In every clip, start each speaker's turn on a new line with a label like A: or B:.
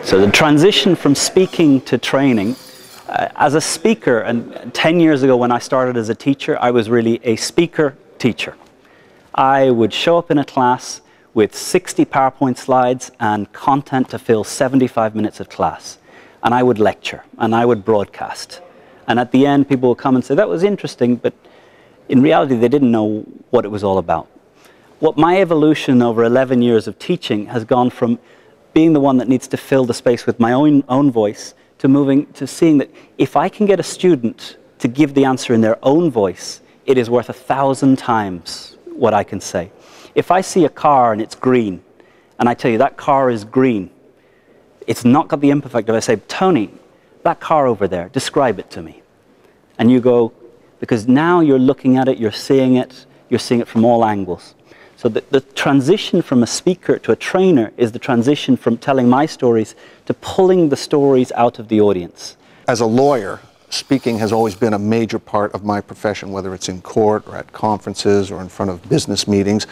A: So the transition from speaking to training, as a speaker, and 10 years ago when I started as a teacher, I was really a speaker teacher. I would show up in a class with 60 PowerPoint slides and content to fill 75 minutes of class. And I would lecture, and I would broadcast. And at the end, people would come and say, that was interesting, but in reality, they didn't know what it was all about. What my evolution over 11 years of teaching has gone from being the one that needs to fill the space with my own voice to moving to seeing that if I can get a student to give the answer in their own voice, it is worth 1,000 times what I can say. If I see a car and it's green, and I tell you that car is green, it's not got the imperfect if I say, Tony, that car over there, describe it to me. And you go, because now you're looking at it, you're seeing it from all angles. So the transition from a speaker to a trainer is the transition from telling my stories to pulling the stories out of the audience.
B: As a lawyer, speaking has always been a major part of my profession, whether it's in court or at conferences or in front of business meetings.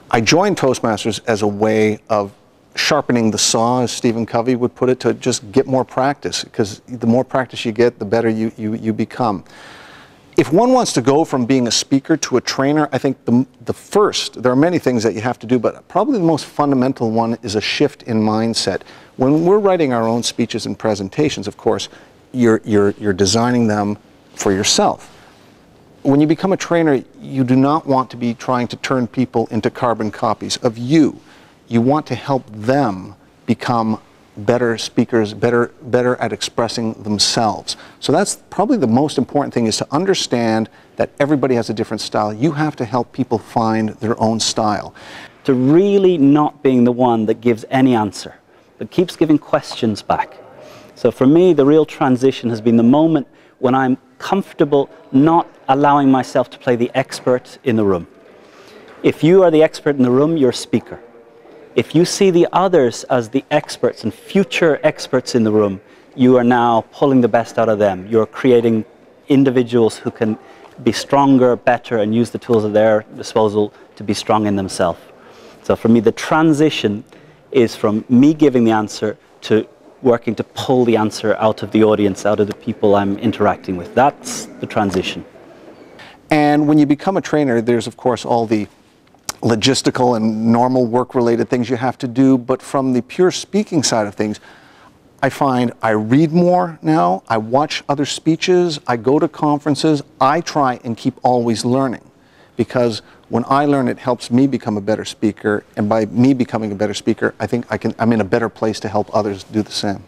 B: I joined Toastmasters as a way of sharpening the saw, as Stephen Covey would put it, to just get more practice, because the more practice you get, the better you become. If one wants to go from being a speaker to a trainer, I think there are many things that you have to do, but probably the most fundamental one is a shift in mindset. When we're writing our own speeches and presentations, of course, you're designing them for yourself. When you become a trainer, you do not want to be trying to turn people into carbon copies of you. You want to help them become better speakers, better at expressing themselves. So that's probably the most important thing, is to understand that everybody has a different style. You have to help people find their own style.
A: To really not being the one that gives any answer, but keeps giving questions back. So for me, the real transition has been the moment when I'm comfortable not allowing myself to play the expert in the room. If you are the expert in the room, you're a speaker. If you see the others as the experts and future experts in the room, you are now pulling the best out of them. You're creating individuals who can be stronger, better, and use the tools at their disposal to be strong in themselves. So for me, the transition is from me giving the answer to working to pull the answer out of the audience, out of the people I'm interacting with. That's the transition.
B: And when you become a trainer, there's of course all the logistical and normal work-related things you have to do, but from the pure speaking side of things, I find I read more now, I watch other speeches, I go to conferences, I try and keep always learning, because when I learn, it helps me become a better speaker, and by me becoming a better speaker, I think I'm in a better place to help others do the same.